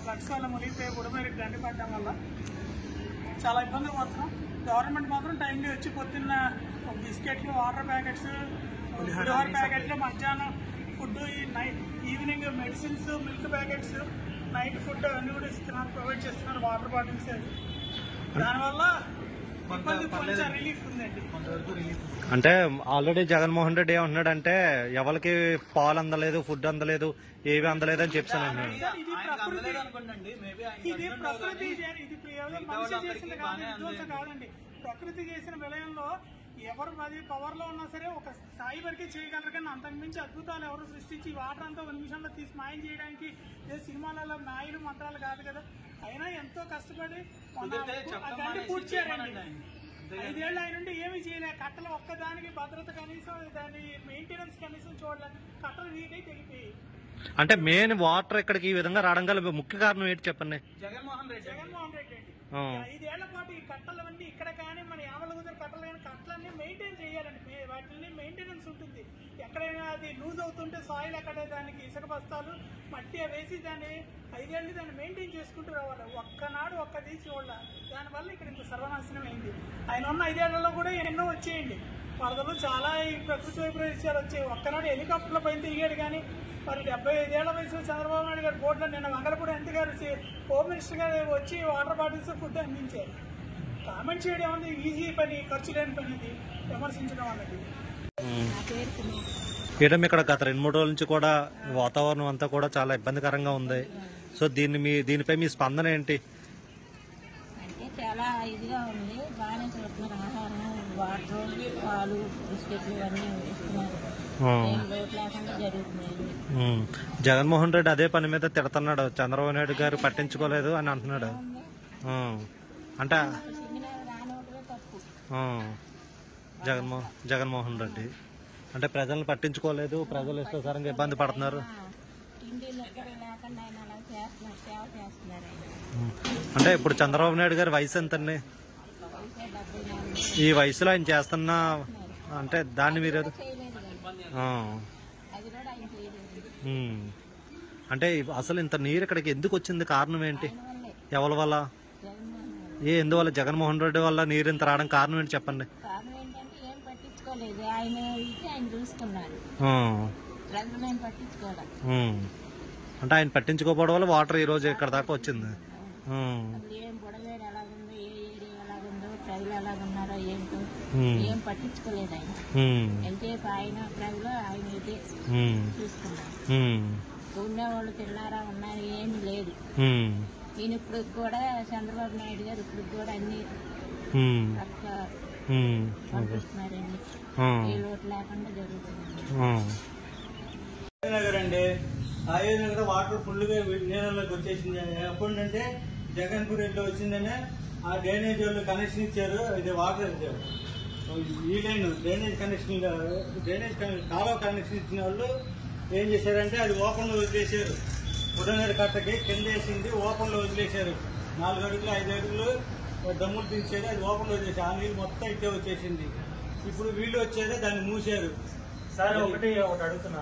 Floods వల్ల మునిగిపోయి బుడమేరికి గండి పడడం వల్ల చాలా ఇబ్బందులు పడుతున్నాం. గవర్నమెంట్ మాత్రం టైంలో వచ్చి పొద్దున్న బిస్కెట్లు, వాటర్ ప్యాకెట్స్, పులిహోర ప్యాకెట్లు, మధ్యాహ్నం food, evening medicines, milk packets, night food అన్ని కూడా ఇస్తున్నారు, ప్రొవైడ్ చేస్తున్నారు. వాటర్ బాటిల్స్ దానివల్ల కొంచెం రిలీఫ్ ఉందండి. అంటే ఆల్రెడీ జగన్మోహన్ రెడ్డి ఏమంటున్నాడంటే ఎవరికి పాలు అందలేదు, ఫుడ్ అందలేదు, ఏవి అందలేదు అని చెప్తాను. ఇది ప్రకృతి, ఇది మనిషి చేసిన కాదండి. ప్రకృతి చేసిన విలయంలో ఎవరు అది పవర్ లో ఉన్నా సరే ఒక స్థాయి వరకే చేయగలరు, కానీ అంతకుమించి అద్భుతాలు ఎవరు సృష్టించి వాటర్ అంతా 1 నిమిషంలో తీసి మాయం చేయడానికి సినిమాలలో మాయలు మంత్రాలు కాదు కదా. అయినా ఎంతో కష్టపడి పూర్తి చేయాలండి. 5 ఏళ్ళు ఆయన నుండి ఏమీ చేయలే. కట్టలు ఒక్కదానికి భద్రత కనీసం, దాని మెయింటెనెన్స్ కనీసం చూడలేదు. కట్టలు వీకై తెగిపోయి. అంటే మెయిన్ వాటర్ ఇక్కడికి ఈ విధంగా రావడం గల ముఖ్య కారణం ఏంటి చెప్పండి? జగన్మోహన్ రెడ్డి అండి. 5 ఏళ్ల పాటు ఈ కట్టలన్నీ ఇక్కడ కానీ మన యామలగుందర కట్టలు కానీ కట్టలన్నీ మెయింటైన్ చేయాలండి. వాటిని మెయింటెనెన్స్ ఉంటుంది. ఎక్కడైనా అది లూజ్ అవుతుంటే సాయిల్ అక్కడ దానికి ఇసుక బస్తాలు మట్టి వేసి దాన్ని 5 ఏళ్ళు దాన్ని మెయింటైన్ చేసుకుంటూ రావాలి. ఒక్కనాడు ఒక్కది చూడాల. దానివల్ల ఇక్కడ ఇంత సర్వనాశనం అయింది. ఆయన ఉన్న 5 ఏళ్లలో కూడా ఎన్నో వచ్చేయండి వరదలు, చాలా ఈ ప్రకృతి వైపరీత్యాలు వచ్చాయి. ఒక్కనాడు హెలికాప్టర్లో పైన తిరిగాడు. కానీ మరి 75 ఏళ్ల వయసులో చంద్రబాబు నాయుడు గారి బోర్డులో నిన్న మంగళపూడి ఎంపీ గారు, హోమ్ మినిస్టర్ గారు వచ్చి వాటర్ బాటిల్స్, ఫుడ్ అందించారు. కామెంట్ చేయడం ఏమన్నా ఈజీ పని, ఖర్చు లేని పని, ఇది విమర్శించడం అన్నది. ఇక్కడ గత 2-3 రోజుల నుంచి కూడా వాతావరణం అంతా కూడా చాలా ఇబ్బందికరంగా ఉంది. సో దీనిపై మీ స్పందన ఏంటి? అంటే చాలా ఇదిగా ఉంది. బాగానే చూస్తున్నారు. ఆహారం, వాటర్, పాలు, బిస్కెట్లు ఇవన్నీ ఇస్తున్నారు. జగన్మోహన్ రెడ్డి అదే పని మీద తిడుతున్నాడు. చంద్రబాబు నాయుడు గారు పట్టించుకోలేదు అని అంటున్నాడు. అంటే జగన్మోహన్ రెడ్డి అంటే ప్రజలను పట్టించుకోలేదు, ప్రజలు ఇష్టసారంగా ఇబ్బంది పడుతున్నారు. అంటే ఇప్పుడు చంద్రబాబు నాయుడు గారి వయసు ఎంతండి? ఈ వయసులో ఆయన చేస్తున్న అంటే దాన్ని మీరు అంటే అసలు ఇంత నీరు ఇక్కడికి ఎందుకు వచ్చింది? కారణం ఏంటి? ఎవరి వల్ల? ఎందువల్ల? జగన్మోహన్ రెడ్డి వల్ల నీరు ఇంత రావడం కారణం ఏంటి చెప్పండి. అంటే ఆయన పట్టించుకోకపోవడం వల్ల వాటర్ ఈ రోజు ఇక్కడ దాకా వచ్చింది. ఏం పట్టించుకోలేదు ఆయన. ఎంతసేపు ఆయన ప్రజలు ఆయన అయితే చూసుకున్నారు. ఉండేవాళ్ళు తిన్నారా, ఉన్నారు, ఏమి లేదు. ఈయన ఇప్పుడు కూడా చంద్రబాబు నాయుడు గారు ఇప్పుడు కూడా అన్ని పంపిస్తున్నారండి. ఏ లోటు లేకుండా జరుగుతుంది. అండి అయోధ్య వాటర్ ఫుల్ గా నీళ్ళలోకి వచ్చేసింది. ఎప్పుడంటే జగన్పూర్ రెడ్డి వచ్చిందనే ఆ డ్రైనేజ్ వాళ్ళు కనెక్షన్ ఇచ్చారు. ఇది వాటర్ ఇచ్చారు. ఈ లైన్ డ్రైనేజ్ కాలువ కనెక్షన్ ఇచ్చిన వాళ్ళు ఏం చేశారంటే అది ఓపెన్ లో వదిలేశారు. బుడమేరు కట్టకి కింద వేసింది ఓపెన్ లో వదిలేశారు. 4 అడుగులు 5 అడుగులు దమ్ములు తీసేది, అది ఓపెన్ లో వదిలేసారు. ఆ నీళ్ళు మొత్తం ఇట్టే వచ్చేసింది. ఇప్పుడు వీళ్ళు వచ్చేదే దాన్ని మూసారు. సరే ఒకటి అడుగుతున్నా,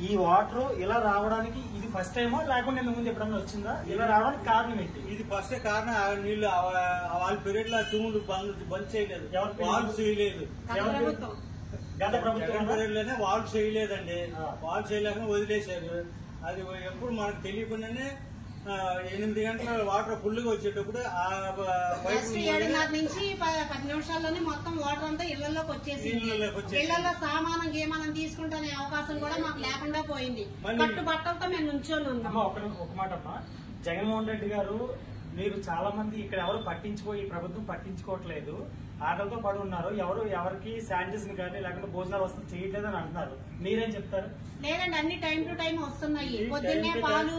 ఈ వాటర్ ఇలా రావడానికి ఇది ఫస్ట్ టైమా లేకుండా ముందు ఎప్పుడన్నా వచ్చిందా? ఇలా రావడానికి కారణం ఏంటి? ఇది ఫస్ట్ కారణం. నీళ్లు వాళ్ళ పీరియడ్ లో తూములు బంద్ చేయలేదు, వాళ్ళు చేయలేదు. గత ప్రభుత్వం పీరియడ్ లోనే వాళ్ళు చేయలేదండి. వాళ్ళు చేయలేక వదిలేశారు. అది ఎప్పుడు మనకు తెలియకుండానే 8 గంటల వాటర్ ఫుల్ గా వచ్చేటప్పుడు 7:30 నుంచి 10 నిమిషాల్లోనే మొత్తం వాటర్ అంతా ఇళ్లలోకి వచ్చేసి ఇళ్లలో సామానం గేమానం తీసుకుంటే అవకాశం కూడా మాకు లేకుండా పోయింది. కట్టుబట్టలతో మేము నుంచొని ఉన్నాం. ఒక మాట అమ్మా, జగన్మోహన్ రెడ్డి గారు మీరు చాలా మంది ఇక్కడ ఎవరు ఈ ప్రభుత్వం పట్టించుకోవట్లేదు, ఆటలతో పడి ఉన్నారు, ఎవరికి శానిటైజర్ కానీ లేకపోతే భోజనాలు వస్తుంది చేయట్లేదు అని అంటున్నారు. మీరేం చెప్తారు? లేదండి, అన్ని టైం టు టైం వస్తున్నాయి. పొద్దున్నే పాలు,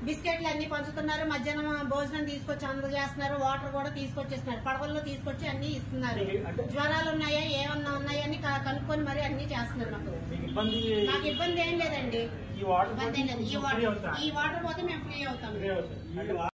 బిస్కెట్లు అన్ని పంచుతున్నారు. మధ్యాహ్నం భోజనం తీసుకొచ్చి అందజేస్తున్నారు. వాటర్ కూడా తీసుకొచ్చేస్తున్నారు. పడవల్లో తీసుకొచ్చి అన్ని ఇస్తున్నారు. జ్వరాలు ఉన్నాయా, ఏమన్నా ఉన్నాయా అని కనుక్కొని మరి అన్ని చేస్తున్నారు. నాకు ఇబ్బంది ఏం లేదండి. ఈ వాటర్ పోతే మేము ఫ్రీ అవుతాం.